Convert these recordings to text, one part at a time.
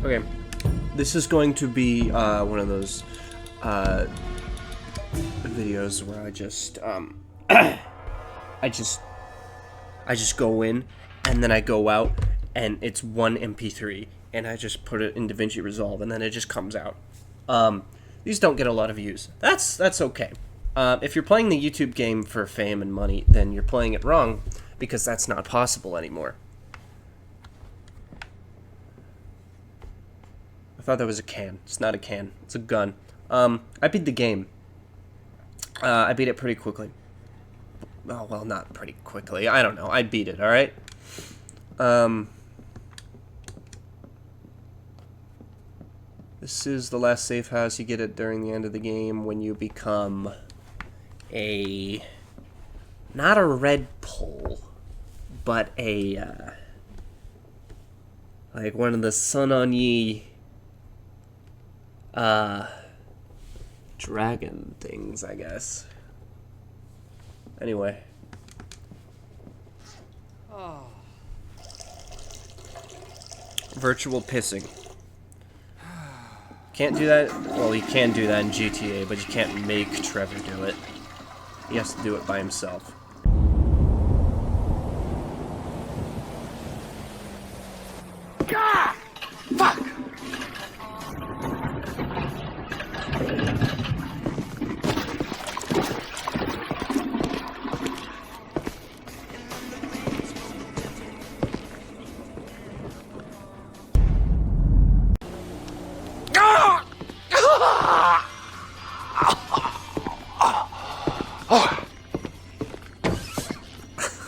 Okay, this is going to be one of those videos where I just I just go in and then I go out and it's one MP3 and I just put it in DaVinci Resolve and then it just comes out. These don't get a lot of views. That's okay. If you're playing the YouTube game for fame and money, then you're playing it wrong because that's not possible anymore. I thought that was a can. It's not a can. It's a gun. I beat the game. I beat it pretty quickly. Oh, well, not pretty quickly. I don't know. I beat it, alright? This is the last safe house. You get it during the end of the game when you become a... not a red pole, but a, like one of the Sun On Yi dragon things, I guess. Anyway. Virtual pissing. Can't do that. Well, you can do that in GTA, but you can't make Trevor do it. He has to do it by himself. Gah! Fuck!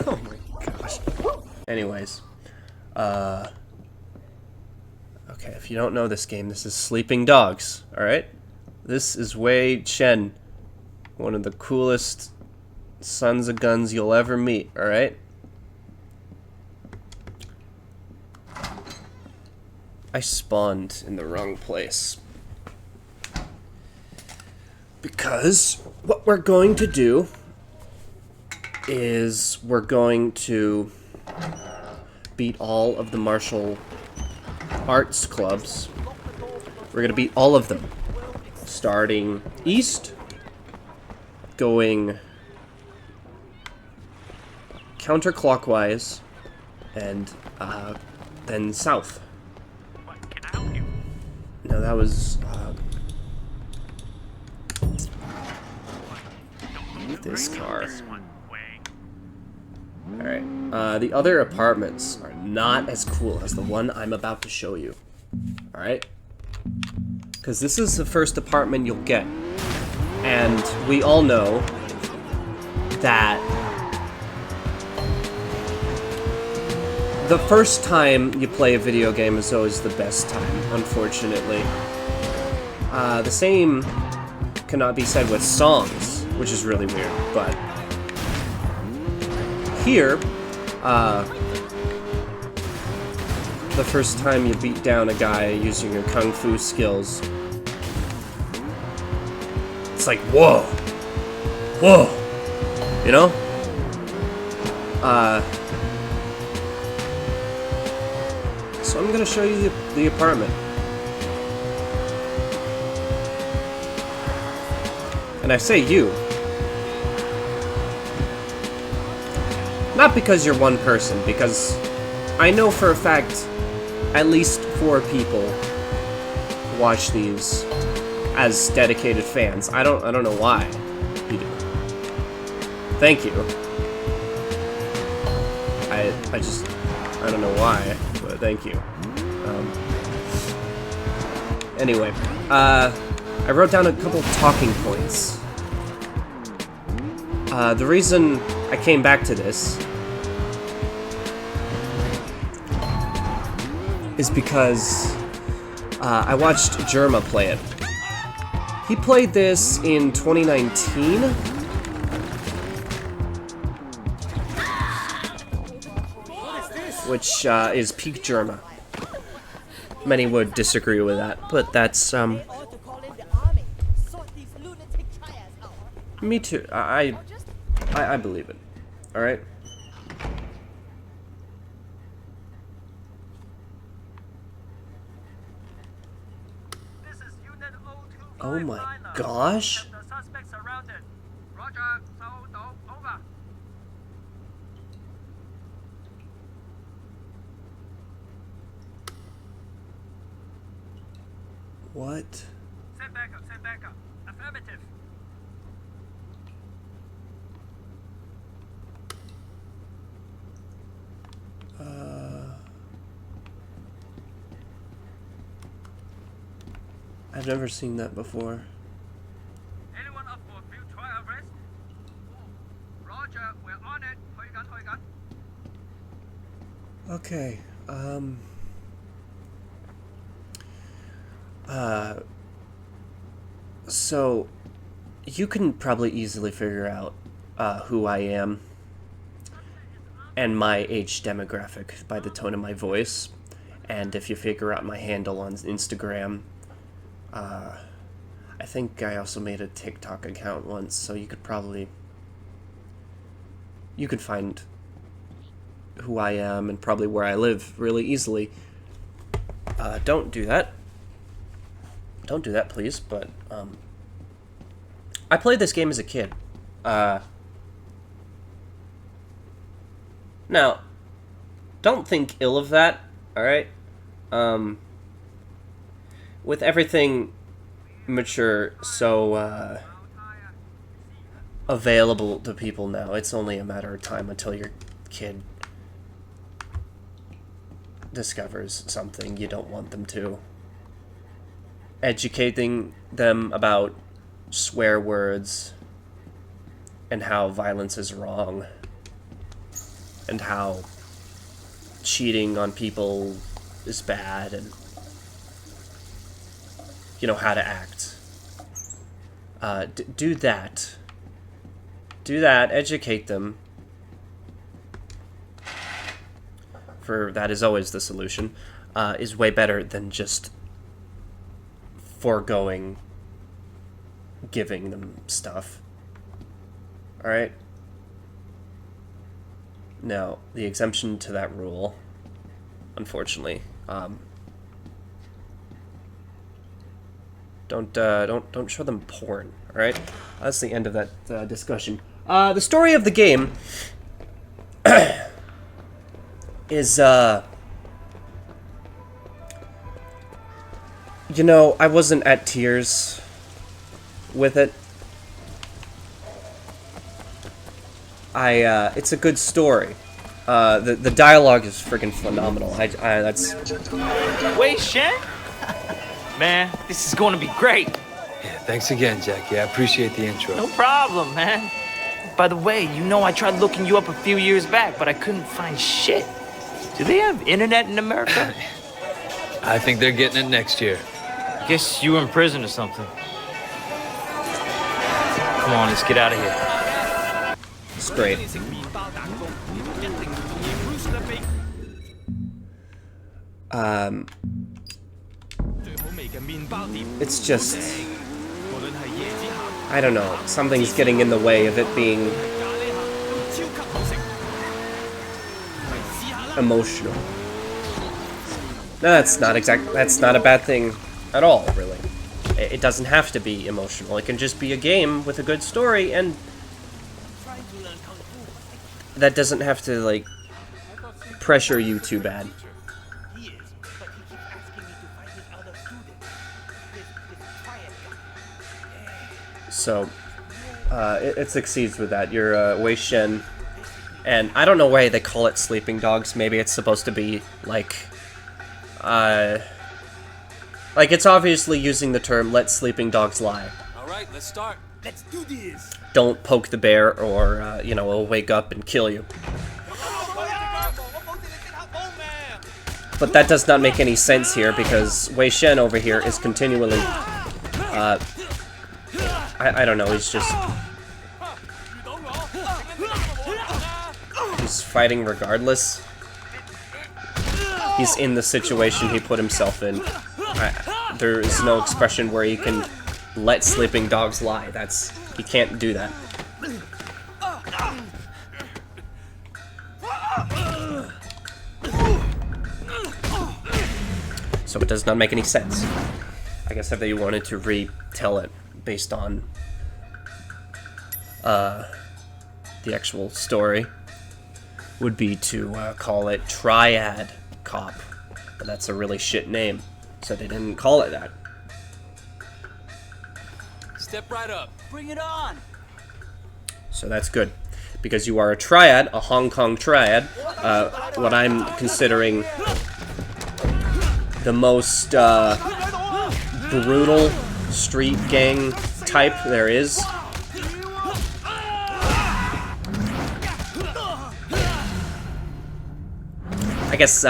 Oh my gosh. Anyways, okay, if you don't know this game, this is Sleeping Dogs, alright? This is Wei Chen, one of the coolest sons of guns you'll ever meet, alright? I spawned in the wrong place. Because what we're going to do is we're going to beat all of the martial arts clubs. We're going to beat all of them. Starting east, going counterclockwise, and then south. No, that was this car. Alright, the other apartments are not as cool as the one I'm about to show you. Alright? Because this is the first apartment you'll get. And we all know that the first time you play a video game is always the best time, unfortunately. The same cannot be said with songs, which is really weird, but here, the first time you beat down a guy using your kung fu skills, it's like, whoa, whoa, you know? So I'm gonna show you the apartment. And I say you. Not because you're one person, because I know for a fact at least 4 people watch these as dedicated fans. I don't know why you do. Thank you. I don't know why, but thank you. Anyway, I wrote down a couple talking points. The reason I came back to this is because I watched Jerma play it. He played this in 2019. Which is peak Jerma. Many would disagree with that, but that's me too. I believe it. All right. Oh my gosh. What? Send backup, send backup. Affirmative. I've never seen that before. Anyone up for a field trial arrest? Roger, we're on it. 去緊，去緊。 Okay, so you can probably easily figure out who I am and my age demographic by the tone of my voice, and if you figure out my handle on Instagram, I think I also made a TikTok account once, so you could find who I am and probably where I live really easily. Don't do that. Don't do that, please, but, I played this game as a kid. Now, don't think ill of that, alright? With everything mature, so, available to people now, it's only a matter of time until your kid discovers something you don't want them to. Educating them about swear words and how violence is wrong and how cheating on people is bad and you know how to act. Do that. Do that, educate them. For that is always the solution, is way better than just foregoing giving them stuff. Alright? Now, the exemption to that rule, unfortunately, don't show them porn, alright? That's the end of that discussion. The story of the game is, you know, I wasn't at tears with it. It's a good story. The dialogue is freaking phenomenal. That's... Wait, Shen? Man, this is going to be great. Yeah, thanks again, Jackie. I appreciate the intro. No problem, man. By the way, you know I tried looking you up a few years back, but I couldn't find shit. Do they have internet in America? I think they're getting it next year. Guess you were in prison or something. Come on, let's get out of here. It's great. It's just... I don't know. Something's getting in the way of it being... emotional. No, that's not a bad thing at all, really. It doesn't have to be emotional. It can just be a game with a good story, and that doesn't have to, like, pressure you too bad. So, it succeeds with that. You're Wei Shen, and I don't know why they call it sleeping dogs. Maybe it's supposed to be, like, it's obviously using the term, let sleeping dogs lie. Alright, let's start. Let's do this. Don't poke the bear or, you know, it'll wake up and kill you. But that does not make any sense here because Wei Shen over here is continually, I don't know, he's just... he's fighting regardless. He's in the situation he put himself in. There is no expression where you can let sleeping dogs lie. You can't do that. So it does not make any sense. I guess if they wanted to retell it based on the actual story, would be to call it Triad Cop. But that's a really shit name, so they didn't call it that. Step right up. Bring it on. So that's good, because you are a triad, a Hong Kong triad, what I'm considering the most brutal street gang type there is. I guess,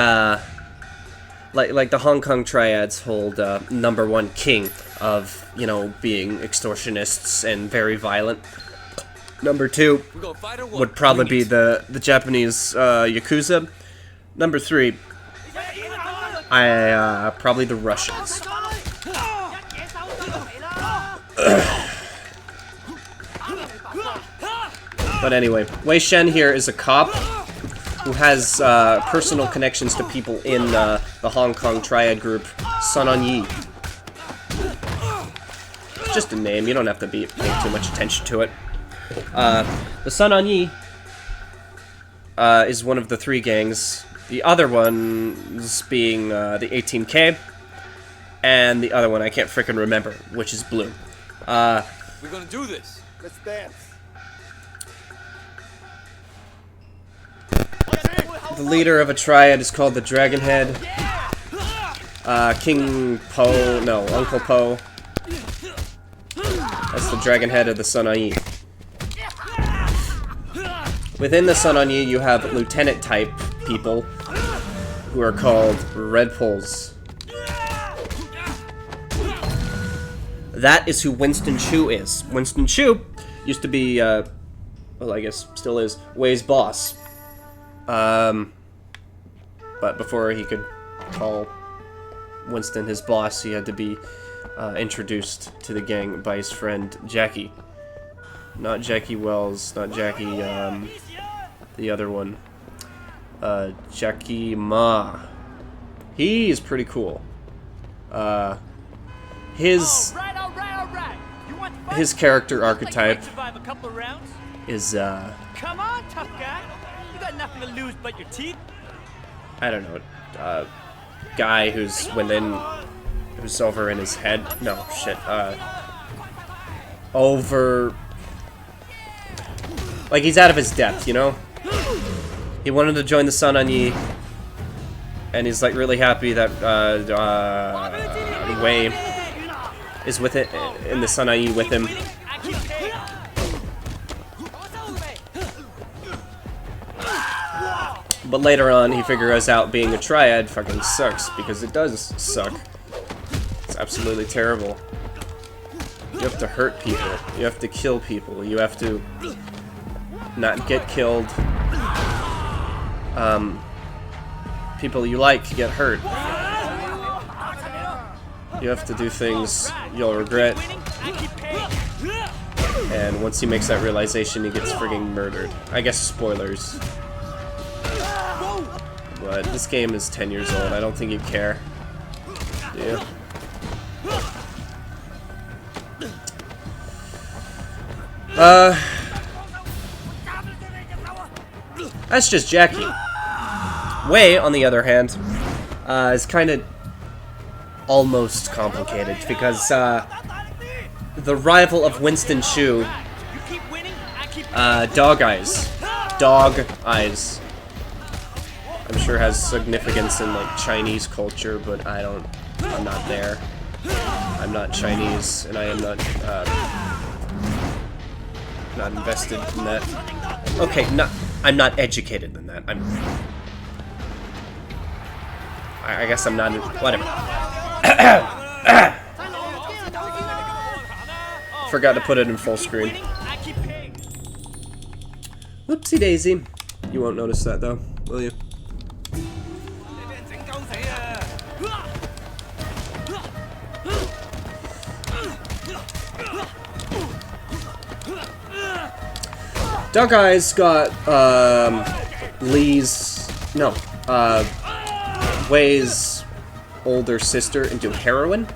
like the Hong Kong triads hold #1 king of, you know, being extortionists and very violent. #2 We gonna fight or what? would probably be the Japanese Yakuza. #3, probably the Russians. But anyway, Wei Shen here is a cop who has personal connections to people in the Hong Kong triad group Sun On Yi. Just a name, you don't have to pay too much attention to it. The Sun On Yi is one of the 3 gangs. The other ones being the 18K, and the other one I can't frickin' remember, which is blue. We're gonna do this. Let's dance. The leader of a triad is called the Dragon Head. King Po, no, Uncle Po. That's the Dragon Head of the Sun On Yi. Within the Sun On Yi, you have lieutenant type people who are called Red Poles. That is who Winston Chu is. Winston Chu used to be, well, I guess still is, Wei's boss. But before he could call Winston his boss, he had to be introduced to the gang by his friend Jackie. Not Jackie Wells, not Jackie, the other one. Jackie Ma. He is pretty cool. His character archetype is, Come on, tough guy. You got nothing to lose but your teeth. I don't know, guy who's who's over in his head. No, shit, over... Like, he's out of his depth, you know? He wanted to join the Sun On Yi, and he's, like, really happy that, Wei is with it, in the Sun On Yi with him. But later on, he figures out being a triad fucking sucks, because it does suck. It's absolutely terrible. You have to hurt people. You have to kill people. You have to not get killed. People you like get hurt. You have to do things you'll regret. And once he makes that realization, he gets frigging murdered. I guess spoilers. But this game is 10 years old. I don't think you care. Do you? That's just Jackie. Wei, on the other hand, is kind of almost complicated because the rival of Winston Chu, Dog Eyes. Dog Eyes. I'm sure has significance in like Chinese culture, but I'm not there. I'm not Chinese, and I am not invested in that. Okay, I'm not educated in that. I guess I'm not. Whatever. Forgot to put it in full screen. Whoopsie daisy. You won't notice that though, will you? Duck Eyes got Wei's older sister into heroin,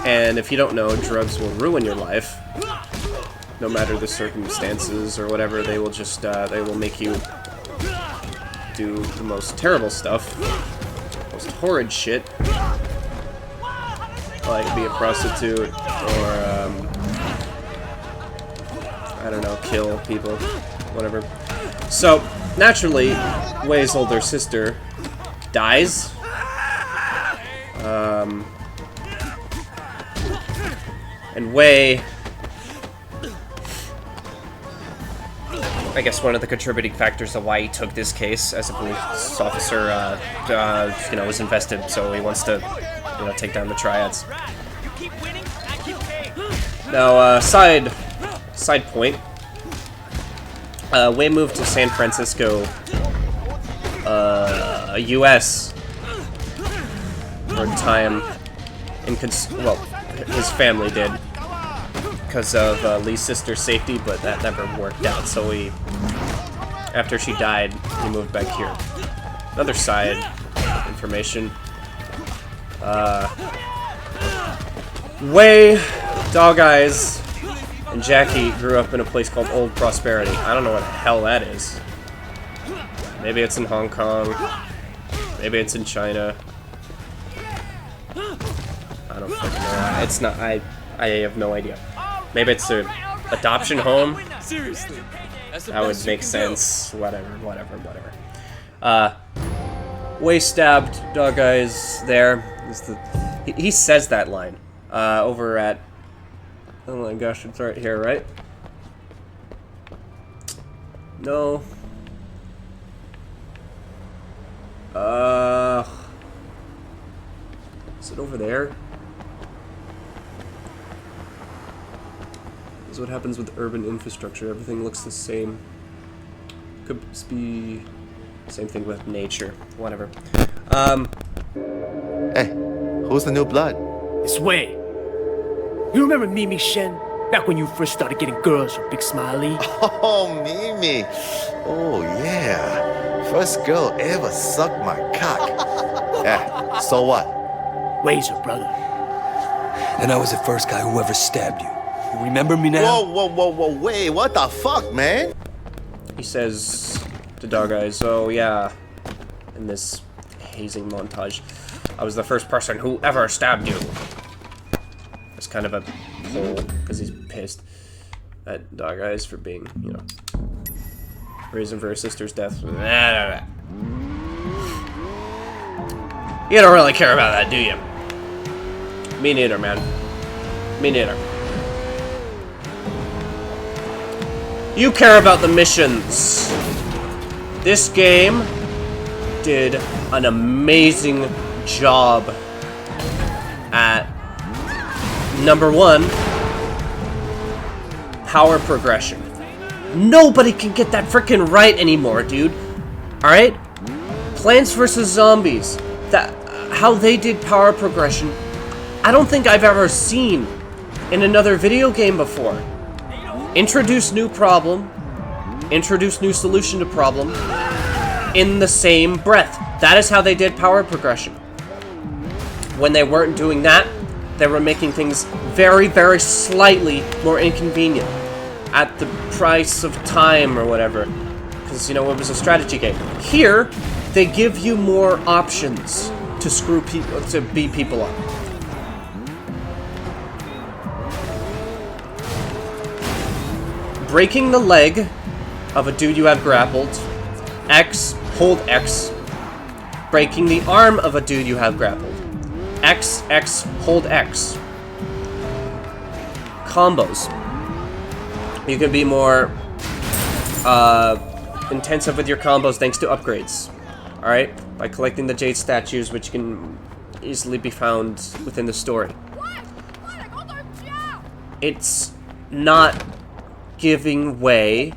And if you don't know, drugs will ruin your life. No matter the circumstances or whatever, they will just, they will make you do the most terrible stuff. Most horrid shit. Like be a prostitute or, I don't know, kill people. Whatever. So, naturally, Wei's older sister dies. And Wei, I guess one of the contributing factors of why he took this case as a police officer, you know, was invested, so he wants to, you know, take down the triads. You keep winning, I keep paying. Now, side point. Wei moved to San Francisco, U.S. for a time. Well, his family did, because of Lee's sister's safety, but that never worked out. So after she died, he moved back here. Another side information. Wei, Dog Eyes, and Jackie grew up in a place called Old Prosperity. I don't know what the hell that is. Maybe it's in Hong Kong. Maybe it's in China. I don't fucking know. It's not. I have no idea. Maybe it's an adoption home. Seriously. That's the That would best you make can sense. Whatever. Wei stabbed Dog Eyes there. He says that line over at. Oh my gosh, it's right here, right? No. Is it over there? This is what happens with urban infrastructure. Everything looks the same. Could be same thing with nature. Whatever. Hey, who's the new blood? It's Wei. You remember Mimi Shen? Back when you first started getting girls from Big Smiley? Oh, Mimi. Oh, yeah. First girl ever sucked my cock. Yeah, so what? Wei's her brother. And I was the first guy who ever stabbed you. You remember me now? Whoa, wait, what the fuck, man? He says to Dog Eyes, "Oh yeah," in this hazing montage, "I was the first person who ever stabbed you." It's kind of a hole because he's pissed at Dog Eyes for being, you know, reason for his sister's death. You don't really care about that, do you? Me neither, man. Me neither. You care about the missions. This game did an amazing job at, number one, power progression. Nobody can get that freaking right anymore, dude. Alright? Plants vs. Zombies. How they did power progression, I don't think I've ever seen in another video game before. Introduce new problem, introduce new solution to problem in the same breath. That is how they did power progression. When they weren't doing that, they were making things very, very slightly more inconvenient at the price of time or whatever. Because, you know, it was a strategy game. Here, they give you more options to screw people, to beat people up. Breaking the leg of a dude you have grappled. X, hold X. Breaking the arm of a dude you have grappled. X, X, hold X. Combos. You can be more intensive with your combos thanks to upgrades. Alright? By collecting the jade statues, which can easily be found within the story. It's not giving way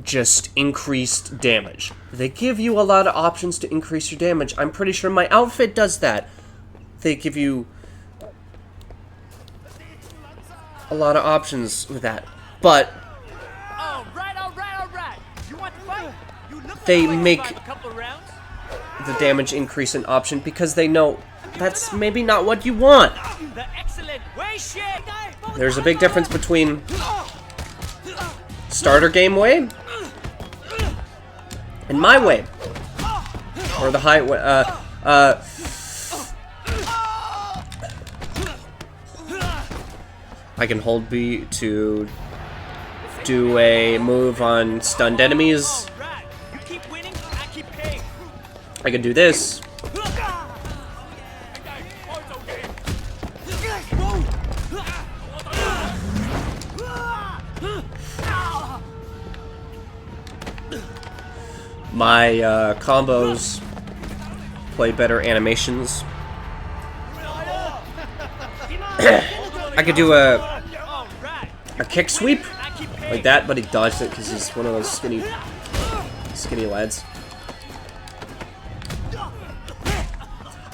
just increased damage. They give you a lot of options to increase your damage. I'm pretty sure my outfit does that. They give you a lot of options with that. But All right. You want to fight? You look they like make a couple rounds. the damage increase an option because they know that's maybe not what you want. The excellent way shit. There's a big difference between starter game way and my way, or the high way. I can hold B to do a move on stunned enemies. Right. You keep winning, I keep paying. I can do this. My combos play better animations. I could do a kick sweep like that, but he dodged it because he's one of those skinny lads.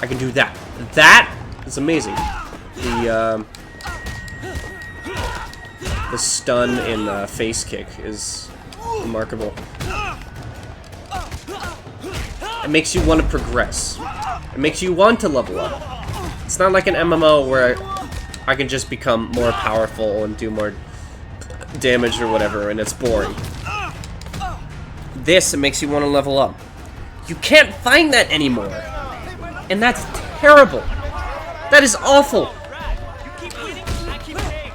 I can do that. That is amazing. The stun and face kick is remarkable. It makes you want to progress. It makes you want to level up. It's not like an MMO where I can just become more powerful and do more damage or whatever, and it's boring. This, it makes you want to level up. You can't find that anymore. And that's terrible. That is awful. You keep winning, I keep paying.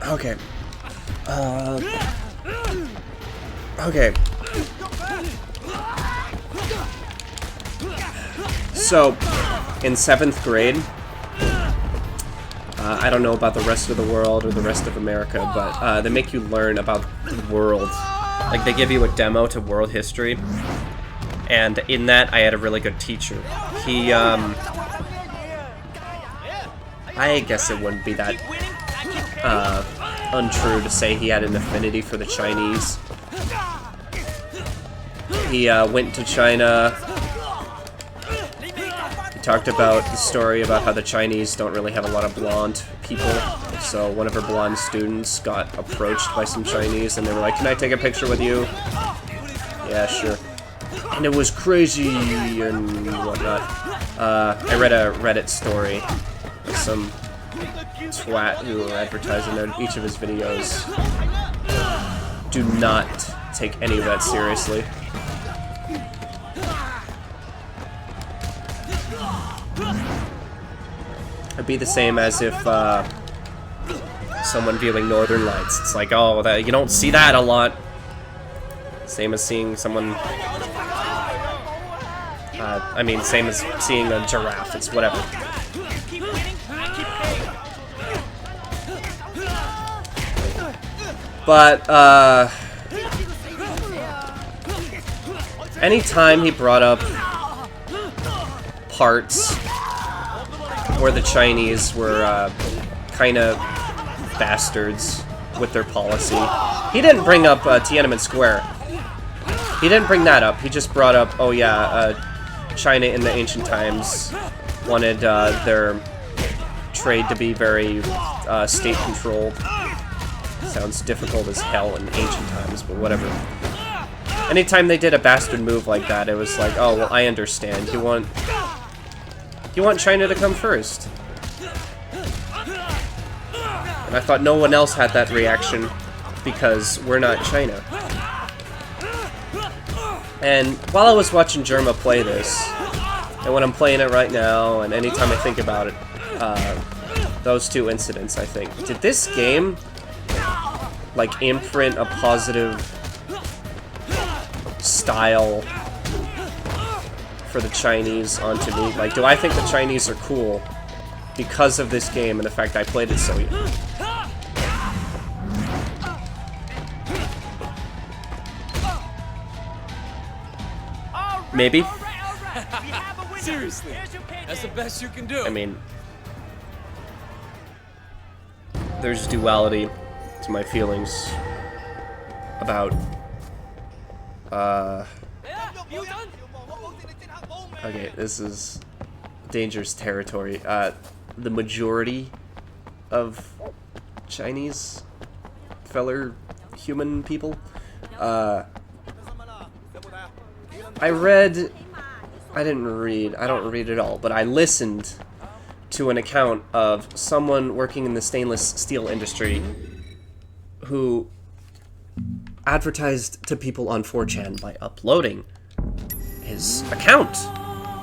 Okay. Okay. So, in 7th grade, I don't know about the rest of the world or the rest of America, but they make you learn about the world. Like, they give you a demo to world history, and in that, I had a really good teacher. He, I guess it wouldn't be that untrue to say he had an affinity for the Chinese. He went to China. He talked about the story about how the Chinese don't really have a lot of blonde people. So one of her blonde students got approached by some Chinese, and they were like, "Can I take a picture with you?" Yeah, sure. And it was crazy and whatnot. I read a Reddit story of some twat who were advertising each of his videos. Do not take any of that seriously. It'd be the same as if someone viewing Northern Lights. It's like, oh, that you don't see that a lot. Same as seeing someone. I mean, same as seeing a giraffe. It's whatever. Keep winning, I keep paying. But anytime he brought up parts where the Chinese were kind of bastards with their policy, he didn't bring up Tiananmen Square. He didn't bring that up. He just brought up, oh yeah, China in the ancient times wanted their trade to be very state-controlled. Sounds difficult as hell in ancient times, but whatever. Anytime they did a bastard move like that, it was like, oh, well, I understand. You want China to come first. And I thought no one else had that reaction because we're not China. And while I was watching Germa play this, and when I'm playing it right now, and anytime I think about it, those two incidents, I think, did this game like imprint a positive style for the Chinese onto me? Like, do I think the Chinese are cool because of this game and the fact I played it so young? Maybe. Seriously, that's the best you can do. I mean, there's duality to my feelings about okay, this is dangerous territory. The majority of Chinese feller human people. I don't read it all, but I listened to an account of someone working in the stainless steel industry who advertised to people on 4chan by uploading his account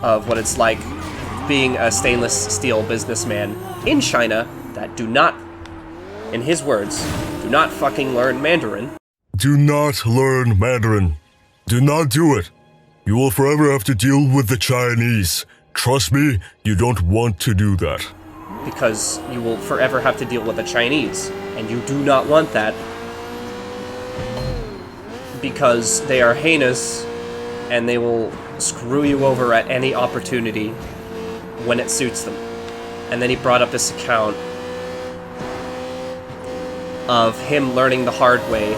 of what it's like being a stainless steel businessman in China that do not, in his words, do not fucking learn Mandarin. Do not learn Mandarin. Do not do it. You will forever have to deal with the Chinese. Trust me, you don't want to do that. Because you will forever have to deal with the Chinese, and you do not want that. Because they are heinous, and they will screw you over at any opportunity when it suits them. And then he brought up this account of him learning the hard way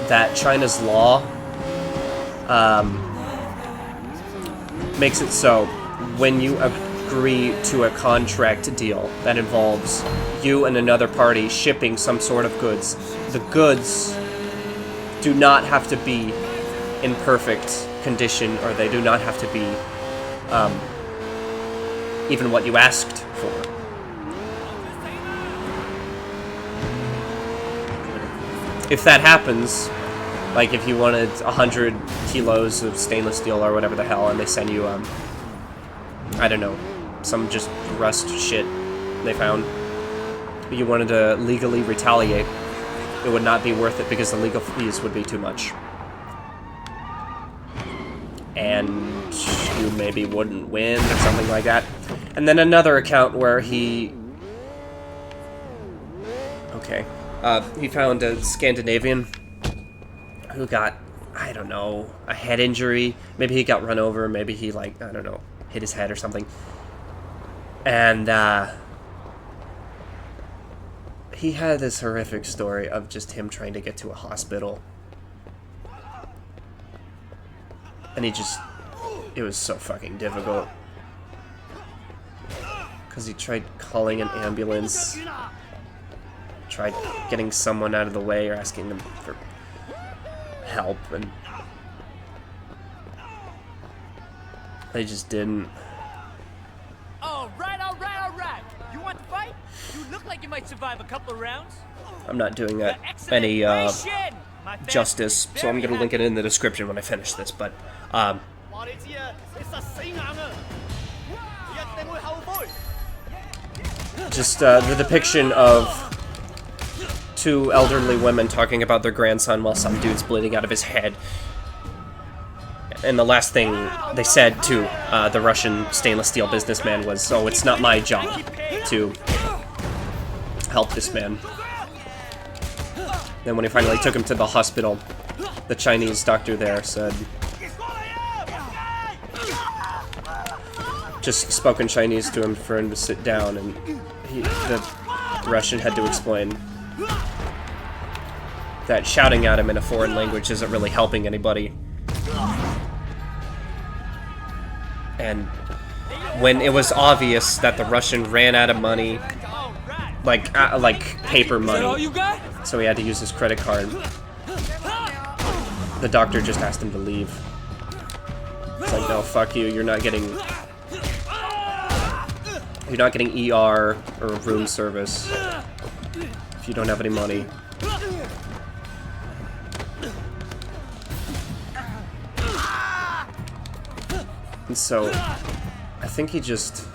that China's law makes it so when you agree to a contract deal that involves you and another party shipping some sort of goods, the goods do not have to be in perfect condition, or they do not have to be even what you asked for. If that happens, like if you wanted 100 kilos of stainless steel or whatever the hell, and they send you, I don't know, some just rust shit they found, you wanted to legally retaliate, it would not be worth it because the legal fees would be too much. And you maybe wouldn't win or something like that. And then another account where he... Okay. He found a Scandinavian who got, I don't know, a head injury. Maybe he got run over, maybe he, like, I don't know, hit his head or something. And, he had this horrific story of just him trying to get to a hospital. And he just, it was so fucking difficult. Because he tried calling an ambulance, tried getting someone out of the way or asking them for help, and they just didn't. All right. You want to fight? You look like you might survive a couple of rounds. I'm not doing that Excellent any ration. My fans justice, will be so I'm very gonna link it happy. in the description when I finish this, but just the depiction of two elderly women talking about their grandson while some dude's bleeding out of his head. And the last thing they said to the Russian stainless steel businessman was, "Oh, it's not my job to help this man." Then when he finally took him to the hospital, the Chinese doctor there said, just spoke in Chinese to him for him to sit down, and the Russian had to explain that shouting at him in a foreign language isn't really helping anybody. And when it was obvious that the Russian ran out of money, like paper money, so he had to use his credit card, the doctor just asked him to leave. It's like, no, fuck you, you're not getting ER or room service if you don't have any money. And so, I think he just...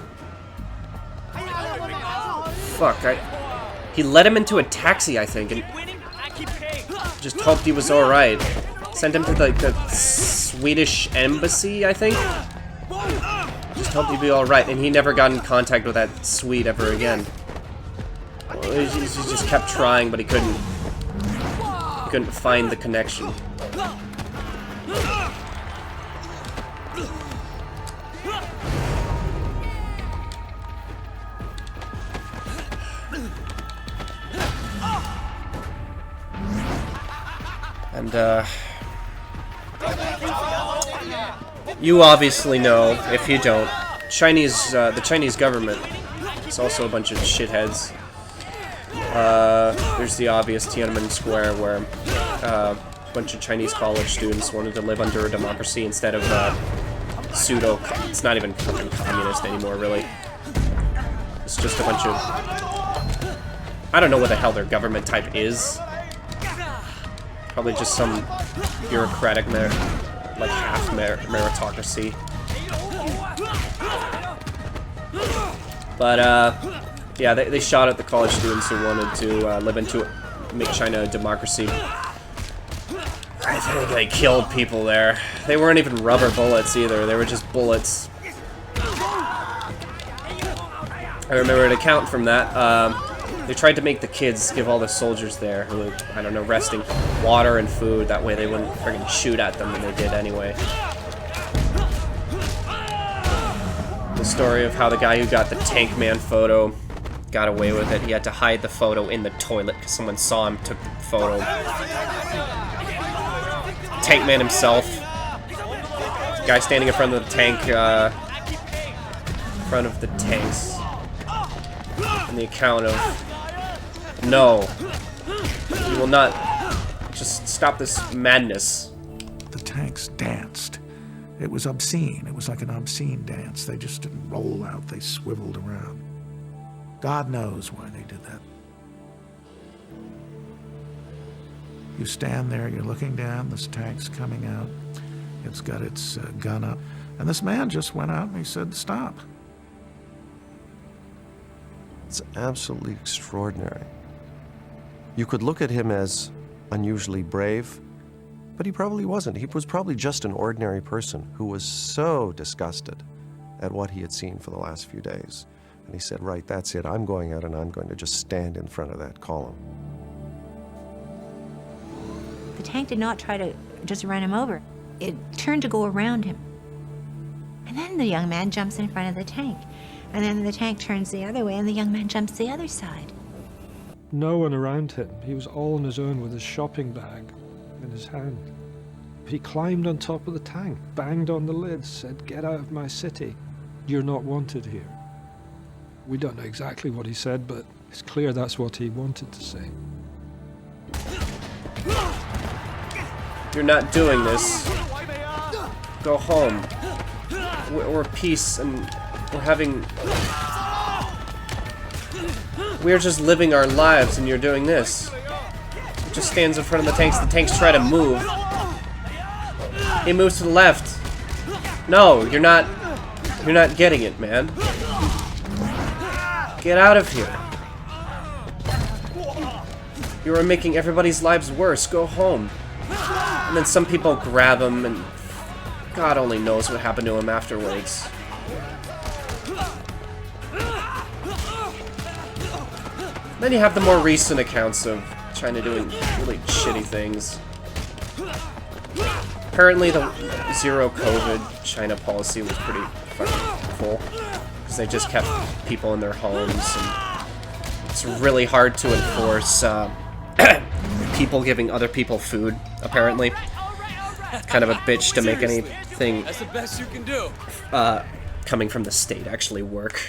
he led him into a taxi, I think, and just hoped he was alright. Sent him to the Swedish embassy, I think? Just hoped he'd be alright, and he never got in contact with that Swede ever again. He just kept trying, but he couldn't find the connection. And, you obviously know, if you don't, the Chinese government is also a bunch of shitheads. There's the obvious Tiananmen Square where a bunch of Chinese college students wanted to live under a democracy instead of pseudo. It's not even fucking communist anymore, really. It's just a bunch of. I don't know what the hell their government type is. Probably just some bureaucratic, like half meritocracy. But yeah, they shot at the college students who wanted to make China a democracy. I think they killed people there. They weren't even rubber bullets either. They were just bullets. I remember an account from that. They tried to make the kids give all the soldiers there who were, I don't know, resting water and food. That way they wouldn't friggin' shoot at them, and they did anyway. The story of how the guy who got the Tank Man photo got away with it. He had to hide the photo in the toilet because someone saw him, took the photo. Tank Man himself. Guy standing in front of the tank, in front of the tanks. And the account of, no, you will not, just stop this madness. The tanks danced. It was obscene. It was like an obscene dance. They just didn't roll out, they swiveled around. God knows why they did that. You stand there, you're looking down, this tank's coming out. It's got its gun up. And this man just went out and he said, stop. It's absolutely extraordinary. You could look at him as unusually brave, but he probably wasn't. He was probably just an ordinary person who was so disgusted at what he had seen for the last few days. And he said, right, that's it. I'm going out and I'm going to just stand in front of that column. The tank did not try to just run him over. It turned to go around him. And then the young man jumps in front of the tank. And then the tank turns the other way and the young man jumps the other side. No one around him. He was all on his own with his shopping bag in his hand. He climbed on top of the tank, banged on the lid, said, "Get out of my city. You're not wanted here." We don't know exactly what he said, but it's clear that's what he wanted to say. You're not doing this. Go home. We're peace and we're having... We're just living our lives and you're doing this. He just stands in front of the tanks try to move. He moves to the left. No, you're not getting it, man. Get out of here. You are making everybody's lives worse. Go home. And then some people grab him and God only knows what happened to him afterwards. Then you have the more recent accounts of China doing really shitty things. Apparently the zero COVID China policy was pretty fucking cool. Because they just kept people in their homes and it's really hard to enforce people giving other people food, apparently. Kind of a bitch to make anything That's the best you can do. Coming from the state actually work.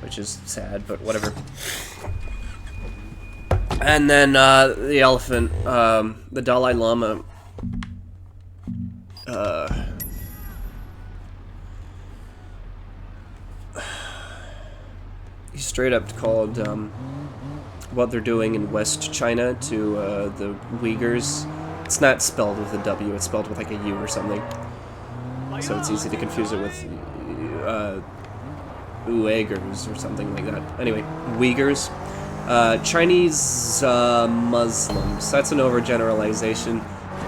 Which is sad, but whatever. And then the elephant, the Dalai Lama, he straight up called what they're doing in West China to the Uyghurs. It's not spelled with a W, it's spelled with like a U or something. So it's easy to confuse it with Uyghurs or something like that. Anyway, Uyghurs. Chinese Muslims. That's an overgeneralization.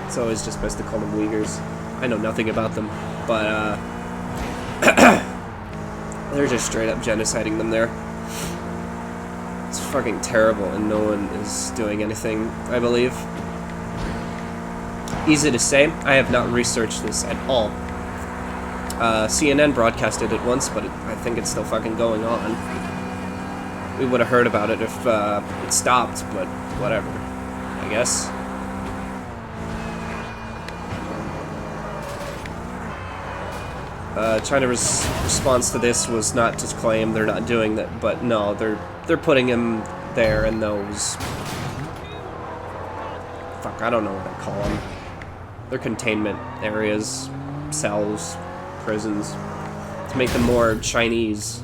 It's always just best to call them Uyghurs. I know nothing about them, but they're just straight up genociding them there. It's fucking terrible, and no one is doing anything, I believe. Easy to say. I have not researched this at all. CNN broadcasted it once, but I think it's still fucking going on. We would have heard about it if it stopped, but whatever, I guess. China's response to this was not to claim they're not doing that, but no, they're putting him there in those... Fuck, I don't know what I call them. They're containment areas, cells, prisons, to make them more Chinese.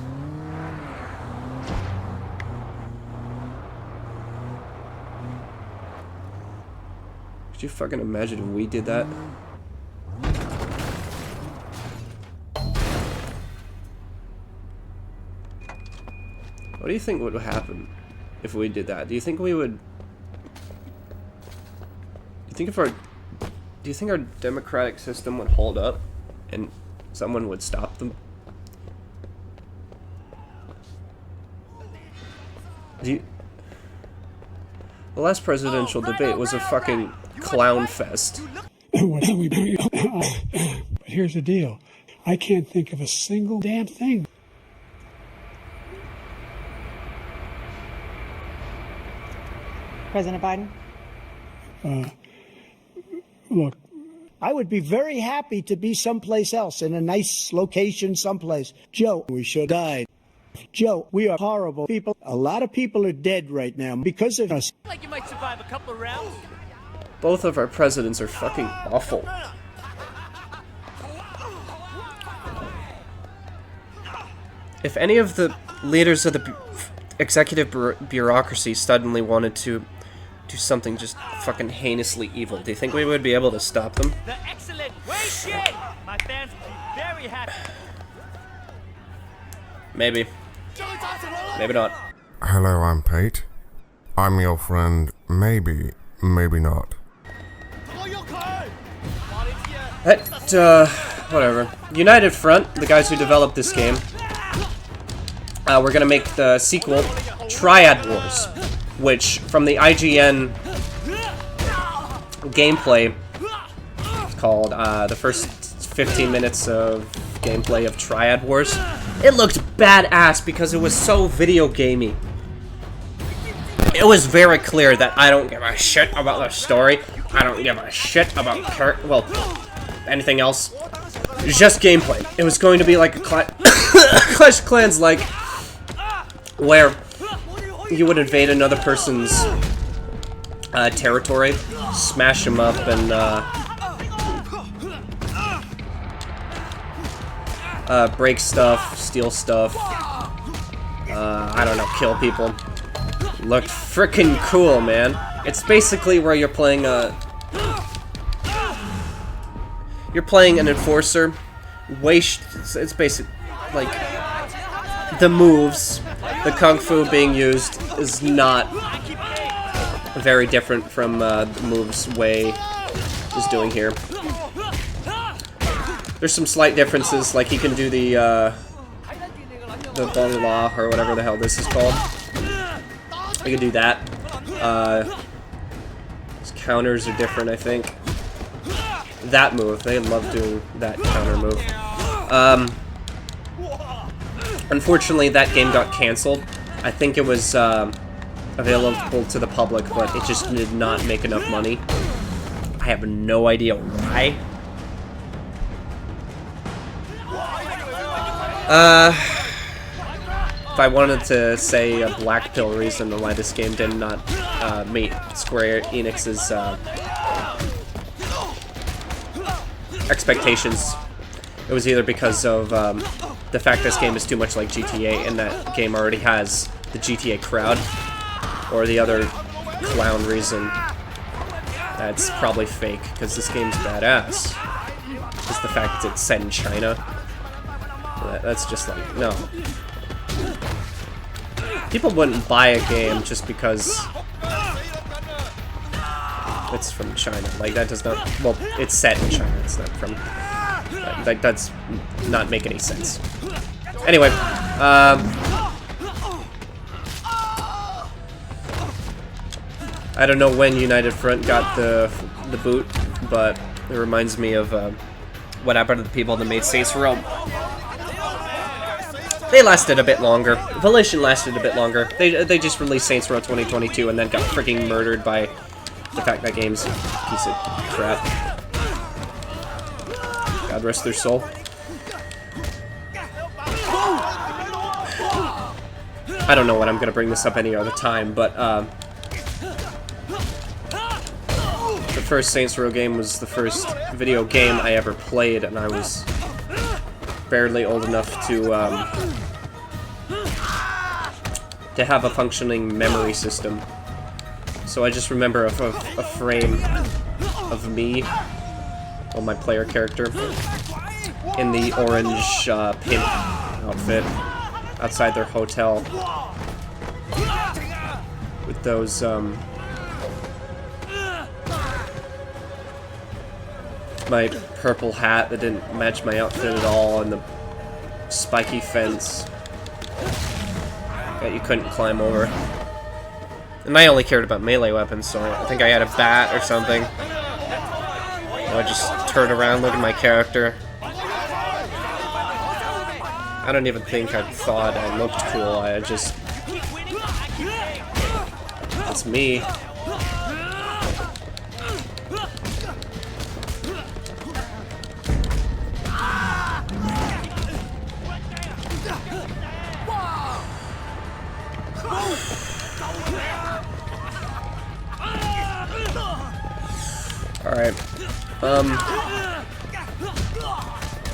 Could you fucking imagine if we did that? What do you think would happen if we did that? Do you think we would... Do you think our democratic system would hold up and someone would stop them? The last presidential debate was a fucking clown fest. But here's the deal. I can't think of a single damn thing. President Biden? Look, I would be very happy to be someplace else, in a nice location someplace. Joe, we should have died. Joe, we are horrible people. A lot of people are dead right now because of us. Like you might survive a couple of rounds. Both of our presidents are fucking awful. If any of the leaders of the executive bureaucracy suddenly wanted to do something just fucking heinously evil, do you think we would be able to stop them? The excellent way shit! My fans would be very happy. Maybe. Maybe not. Hello, I'm Pete. I'm your friend, maybe, maybe not. Whatever. United Front, the guys who developed this game, we're gonna make the sequel, Triad Wars, which, from the IGN gameplay, it's called, the first 15 minutes of gameplay of Triad Wars, it looked badass because it was so video gamey. It was very clear that I don't give a shit about the story, I don't give a shit about anything else. Just gameplay. It was going to be like a Clash of Clans, like, where you would invade another person's territory, smash them up, and break stuff, steal stuff, I don't know, kill people. Looked frickin' cool, man. It's basically where you're playing an enforcer. It's basic, like, the moves, the kung fu being used is not very different from the moves Wei is doing here. There's some slight differences, like he can do the Bong La, or whatever the hell this is called. He can do that. His counters are different, I think. That move, they love doing that counter move. Unfortunately, that game got cancelled. I think it was available to the public, but it just did not make enough money. I have no idea why. If I wanted to say a black pill reason why this game did not meet Square Enix's expectations, it was either because of the fact this game is too much like GTA and that game already has the GTA crowd, or the other clown reason that's probably fake, because this game's badass. Just the fact that it's set in China. That's just like, no. People wouldn't buy a game just because it's from China. Like, that does not... Well, it's set in China. It's not from... That does not make any sense. Anyway, I don't know when United Front got the boot, but it reminds me of what happened to the people that made Saints Row. They lasted a bit longer. Volition lasted a bit longer. They just released Saints Row 2022 and then got freaking murdered by the fact that game's a piece of crap. God rest their soul. I don't know when I'm gonna bring this up any other time, but the first Saints Row game was the first video game I ever played, and I was barely old enough to have a functioning memory system. So I just remember a frame of me, well, my player character, in the orange pimp outfit outside their hotel with those my purple hat that didn't match my outfit at all, and the spiky fence that you couldn't climb over. And I only cared about melee weapons, so I think I had a bat or something. I just turned around, look at my character. I don't even think I thought I looked cool, I just... It's me. Alright.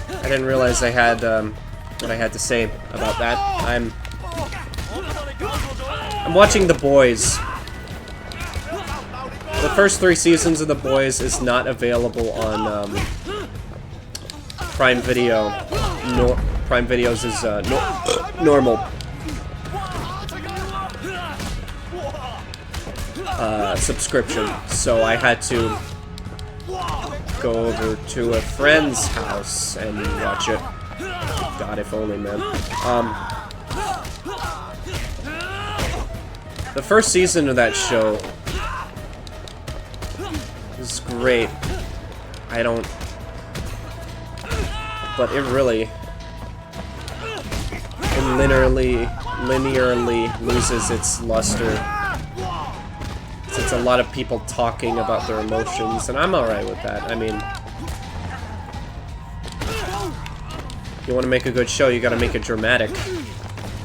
I didn't realize I had, what I had to say about that. I'm watching The Boys. The first 3 seasons of The Boys is not available on, Prime Video. Prime Video's is, normal. Subscription. So I had to go over to a friend's house and watch it. God, if only, man. The first season of that show was great. I don't... But it really... It linearly loses its luster. It's a lot of people talking about their emotions, and I'm alright with that. I mean, you want to make a good show, you gotta make it dramatic.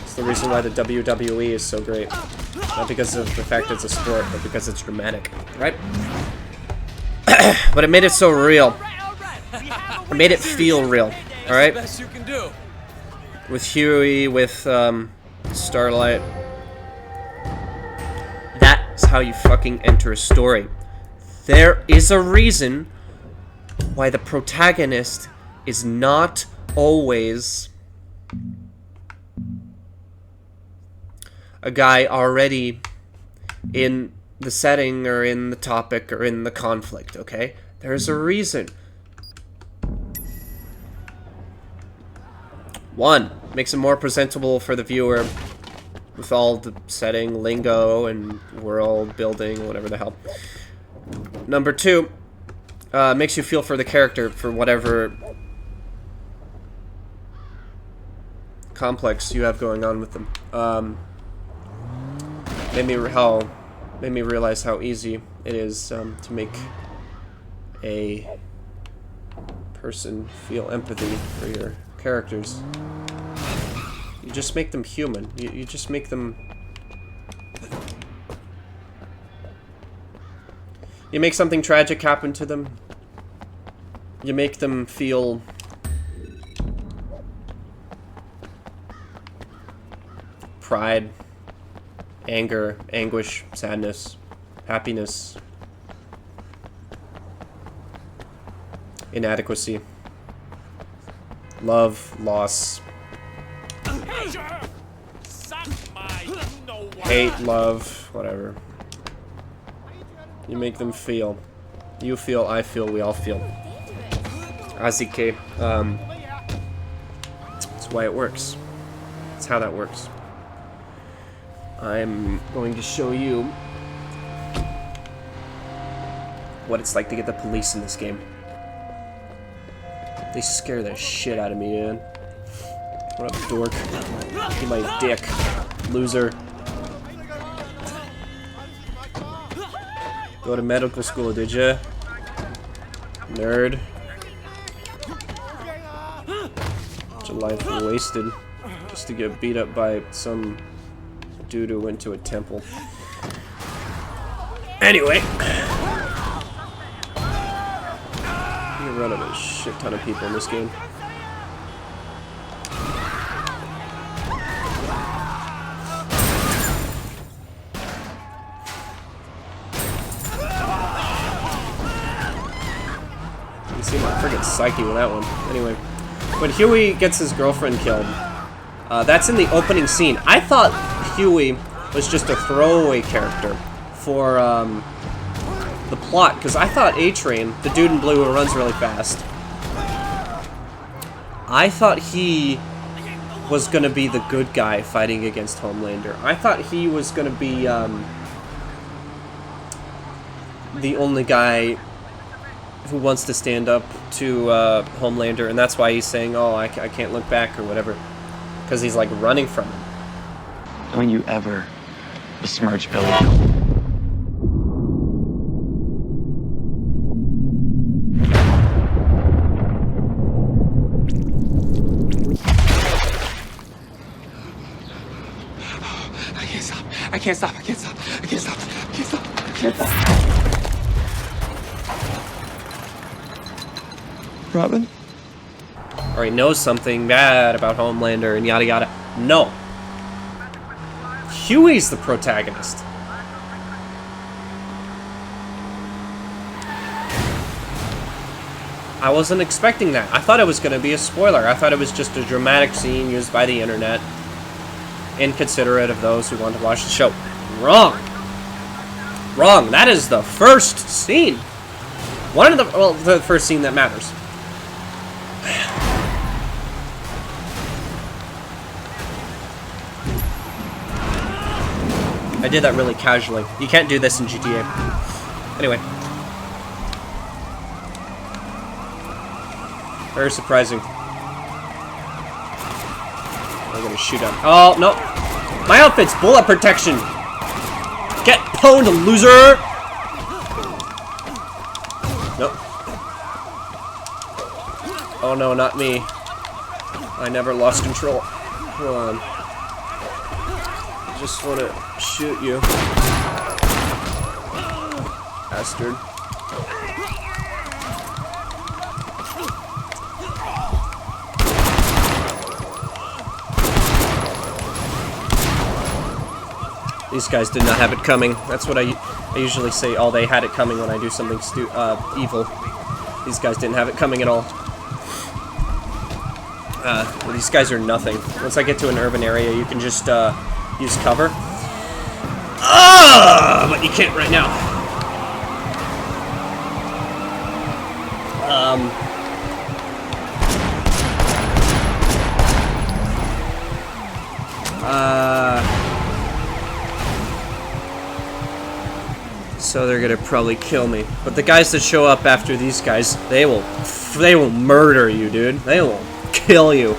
It's the reason why the WWE is so great. Not because of the fact it's a sport, but because it's dramatic, right? But it made it so real. It made it feel real, alright? With Huey, with Starlight. That's how you fucking enter a story. There is a reason why the protagonist is not always a guy already in the setting or in the topic or in the conflict, okay? There's a reason. 1, makes it more presentable for the viewer with all the setting, lingo, and world building, whatever the hell. Number 2, makes you feel for the character for whatever complex you have going on with them. Made me realize how easy it is to make a person feel empathy for your characters. You just make them human. You just make them... You make something tragic happen to them. You make them feel... pride, anger, anguish, sadness, happiness, inadequacy, love, loss, hate, love, whatever. You make them feel. You feel, I feel, we all feel. Azike. That's why it works. That's how that works. I'm going to show you what it's like to get the police in this game. They scare the shit out of me, man. What up, dork? Give my dick, loser. Go to medical school, did ya? Nerd. Bunch of life wasted just to get beat up by some doo-doo into a temple. Anyway. You run into a shit ton of people in this game. You see my friggin' psyche with that one. Anyway, when Huey gets his girlfriend killed, that's in the opening scene. I thought Huey was just a throwaway character for the plot, because I thought A-Train, the dude in blue who runs really fast, I thought he was going to be the good guy fighting against Homelander. I thought he was going to be the only guy who wants to stand up to Homelander, and that's why he's saying, oh, I can't look back or whatever, because he's like running from him. Don't you ever besmirch Billy. I can't stop. Robin? Or he knows something bad about Homelander and yada yada. No. Huey's the protagonist. I wasn't expecting that. I thought it was going to be a spoiler. I thought it was just a dramatic scene used by the internet, inconsiderate of those who want to watch the show. Wrong. Wrong. That is the first scene. One of the, well, the first scene that matters. I did that really casually. You can't do this in GTA. Anyway. Very surprising. I'm gonna shoot up. Oh, no. My outfit's bullet protection. Get pwned, loser. Nope. Oh no, not me. I never lost control. Hold on. Just want to shoot you. Bastard. These guys did not have it coming. That's what I usually say. Oh, they had it coming when I do something evil. These guys didn't have it coming at all. Well, these guys are nothing. Once I get to an urban area, you can just use cover. But you can't right now. So they're gonna probably kill me. But the guys that show up after these guys, they will murder you, dude. They will kill you.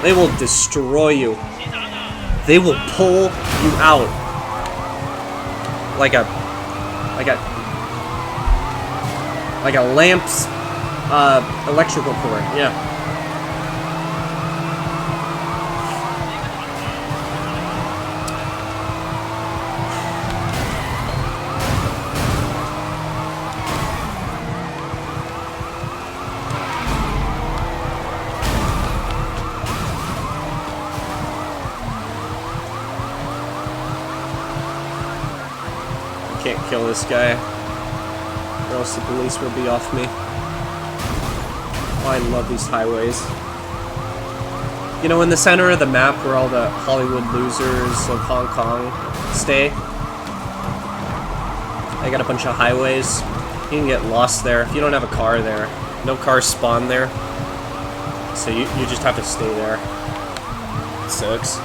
They will destroy you. They will pull you out like a lamp's electrical cord. Yeah. Can't kill this guy, or else the police will be off me. Oh, I love these highways. You know, in the center of the map where all the Hollywood losers of Hong Kong stay, they got a bunch of highways. You can get lost there if you don't have a car there. No cars spawn there, so you just have to stay there. It sucks.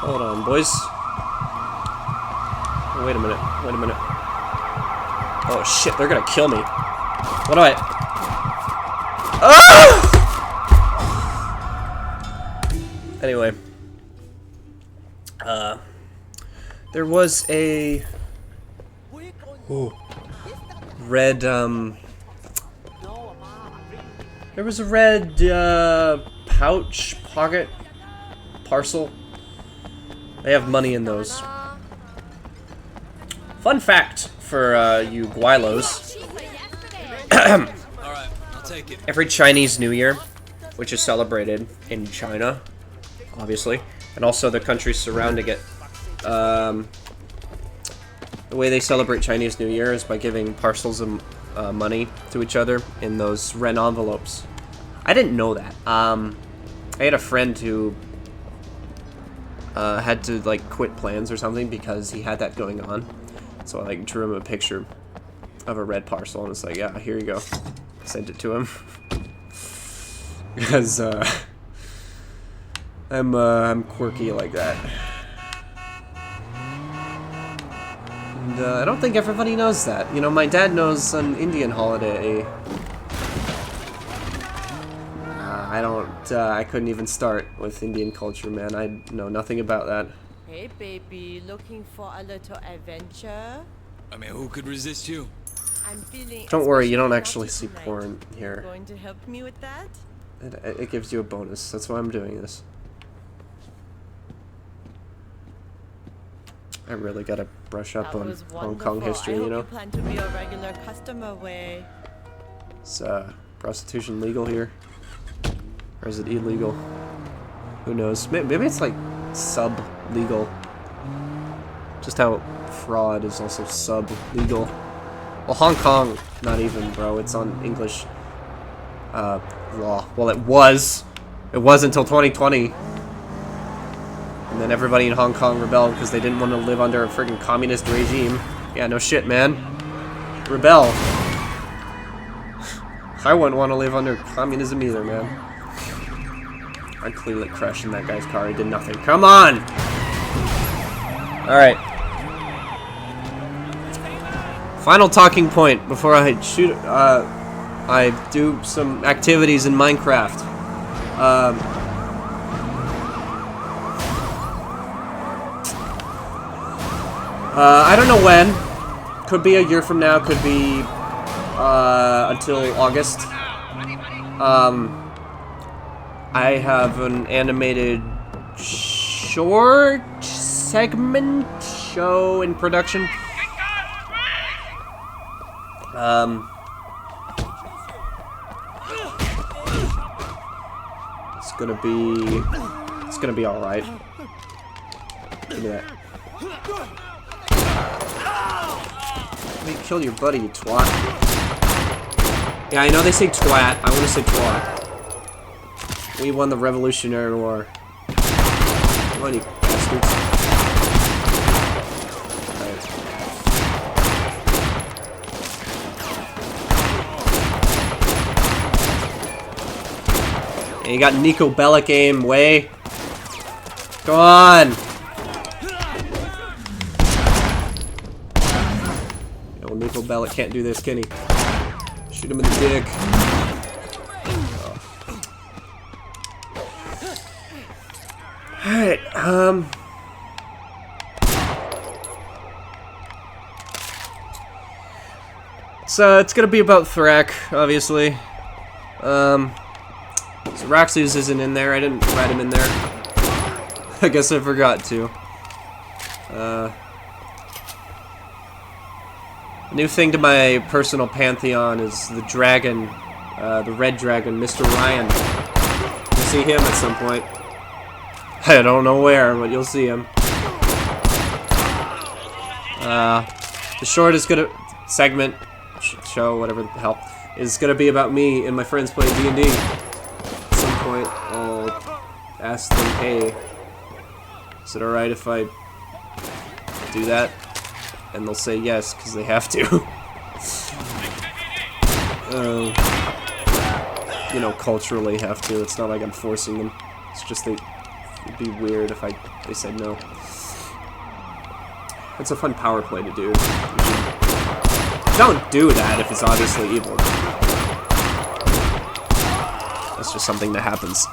Hold on, boys. Wait a minute. Oh shit, they're gonna kill me. What do I... Ah! Anyway. There was a... red, There was a red, pouch, pocket parcel. They have money in those. Fun fact for you Guilos. Every Chinese New Year, which is celebrated in China, obviously, and also the countries surrounding it, the way they celebrate Chinese New Year is by giving parcels of money to each other in those red envelopes. I didn't know that. I had a friend who had to like quit plans or something because he had that going on. So I like drew him a picture of a red parcel and it's like, yeah, here you go. Sent it to him because I'm quirky like that. And I don't think everybody knows that. You know, my dad knows an Indian holiday. I couldn't even start with Indian culture, man. I know nothing about that. Hey, baby, looking for a little adventure? I mean, who could resist you? I'm feeling. Don't worry, you don't actually see porn here. Going to help me with that? It gives you a bonus. That's why I'm doing this. I really gotta brush up on Hong Kong history, you know? You plan to be a regular customer, Wei. Is prostitution legal here? Or is it illegal? Who knows? Maybe it's like sub-legal. Just how fraud is also sub-legal. Well, Hong Kong, not even, bro. It's on English law. Well, it was. It was until 2020. And then everybody in Hong Kong rebelled because they didn't want to live under a friggin' communist regime. Yeah, no shit, man. Rebel. I wouldn't want to live under communism either, man. I clearly crashed in that guy's car. He did nothing. Come on! Alright. Final talking point before I shoot. I do some activities in Minecraft. I don't know when. Could be a year from now. Could be until August. I have an animated short segment show in production. It's gonna be all right. Give me that. Let me kill your buddy, you twat. Yeah, I know they say twat. I want to say twat. We won the Revolutionary War. Come on, you bastards. Right. And you got Nico Bellic aim, Way. Go on! Yo, Nico Bellic can't do this, can he? Shoot him in the dick. Alright, so it's gonna be about Thrak, obviously. So Raxus isn't in there. I didn't write him in there. I guess I forgot to. A new thing to my personal pantheon is the dragon, the red dragon, Mr. Ryan. You'll see him at some point. I don't know where, but you'll see him. The short is gonna segment, show, whatever the hell, is gonna be about me and my friends playing D&D. At some point, I'll ask them, hey, is it alright if I do that? And they'll say yes, because they have to. You know, culturally have to. It's not like I'm forcing them. It's just it'd be weird if they said no. It's a fun power play to do. Don't do that if it's obviously evil. That's just something that happens.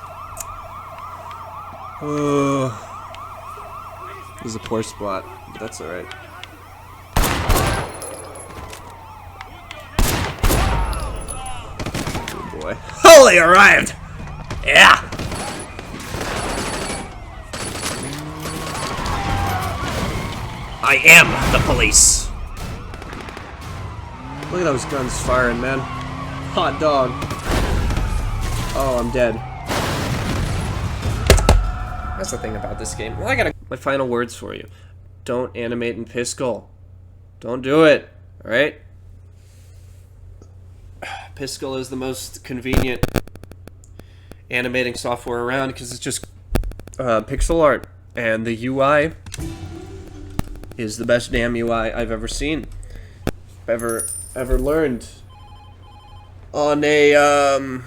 This is a poor spot, but that's alright. Oh boy. Holy arrived! Yeah! I am the police. Look at those guns firing, man. Hot dog. Oh, I'm dead. That's the thing about this game. Well, I gotta... My final words for you. Don't animate in Piskel. Don't do it. Alright? Piskel is the most convenient animating software around because it's just pixel art. And the UI is the best damn UI I've ever seen. Ever learned. On a,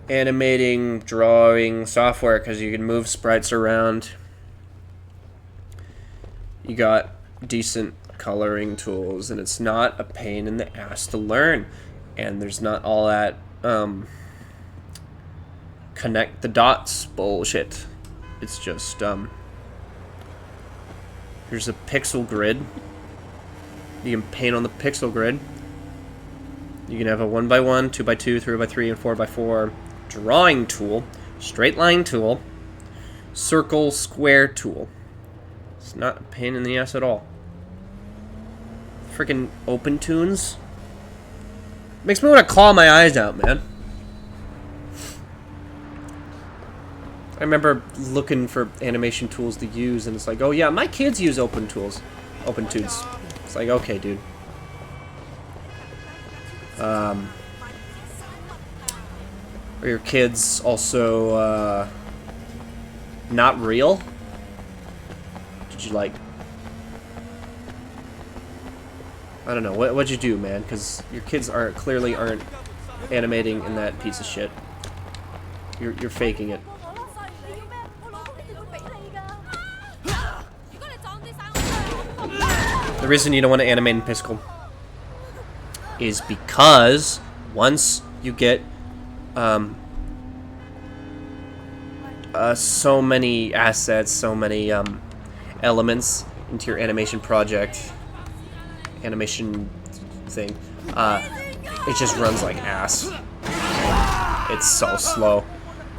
animating, drawing software, because you can move sprites around. You got decent coloring tools, and it's not a pain in the ass to learn. And there's not all that, connect the dots bullshit. It's just, here's a pixel grid. You can paint on the pixel grid. You can have a 1x1, 2x2, 3x3, and 4x4 drawing tool, straight line tool, circle, square tool. It's not a pain in the ass at all. Freaking open tunes. Makes me want to claw my eyes out, man. I remember looking for animation tools to use, and it's like, oh yeah, my kids use open tunes. It's like, okay, dude. Are your kids also not real? Did you like? I don't know. What'd you do, man? Because your kids clearly aren't animating in that piece of shit. You're faking it. The reason you don't want to animate in Piskel is because once you get so many assets, so many elements into your animation project, animation thing, it just runs like ass. It's so slow.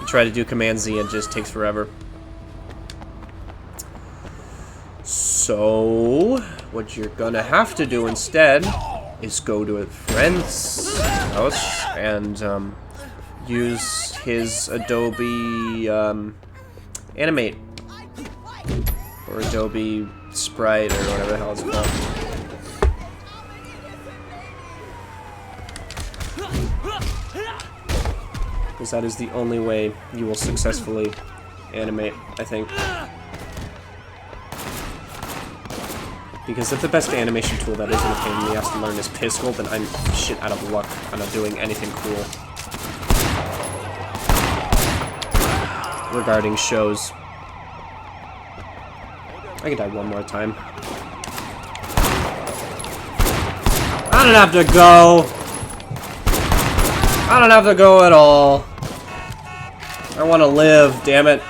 You try to do Command Z, it just takes forever. So what you're gonna have to do instead is go to a friend's house and use his Adobe Animate or Adobe Sprite or whatever the hell it's called. Because that is the only way you will successfully animate, I think. Because if the best animation tool that isn't a pain in the ass to learn is Piskel, then I'm shit out of luck on not doing anything cool regarding shows. I can die one more time. I don't have to go! I don't have to go at all. I want to live, damn it.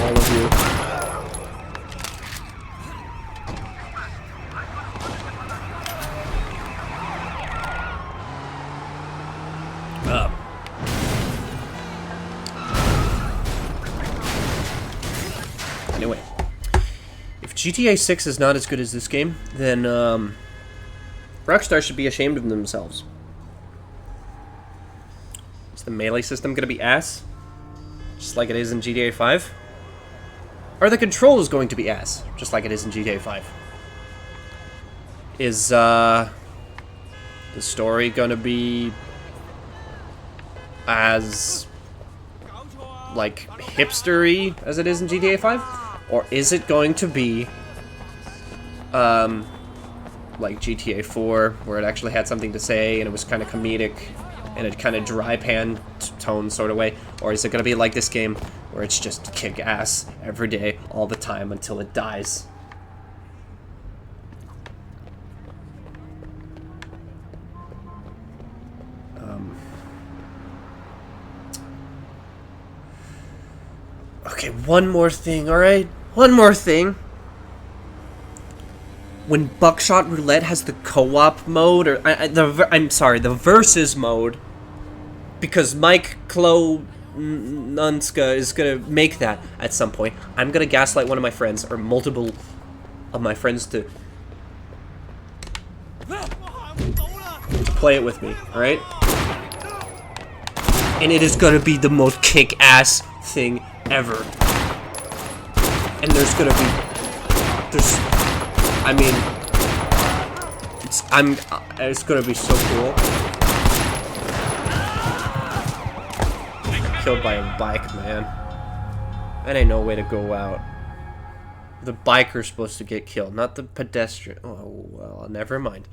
All of you. Anyway, if GTA 6 is not as good as this game, then Rockstar should be ashamed of themselves. Is the melee system gonna be ass? Just like it is in GTA 5? Are the controls going to be ass? Just like it is in GTA 5? Is the story gonna be as like hipstery as it is in GTA 5? Or is it going to be like GTA 4, where it actually had something to say and it was kind of comedic in a kind of dry pan tone sort of way? Or is it going to be like this game, where it's just kick ass every day, all the time, until it dies? Okay, one more thing, alright? One more thing. when Buckshot Roulette has the co-op mode, or I'm sorry, the versus mode, because Mike Klonunska is gonna make that at some point. I'm gonna gaslight one of my friends, or multiple of my friends, to play it with me, alright? And it is gonna be the most kick-ass thing ever. And there's gonna be... I mean... It's gonna be so cool. Killed by a bike, man. That ain't no way to go out. The biker's supposed to get killed, not the pedestrian. Oh, well, never mind.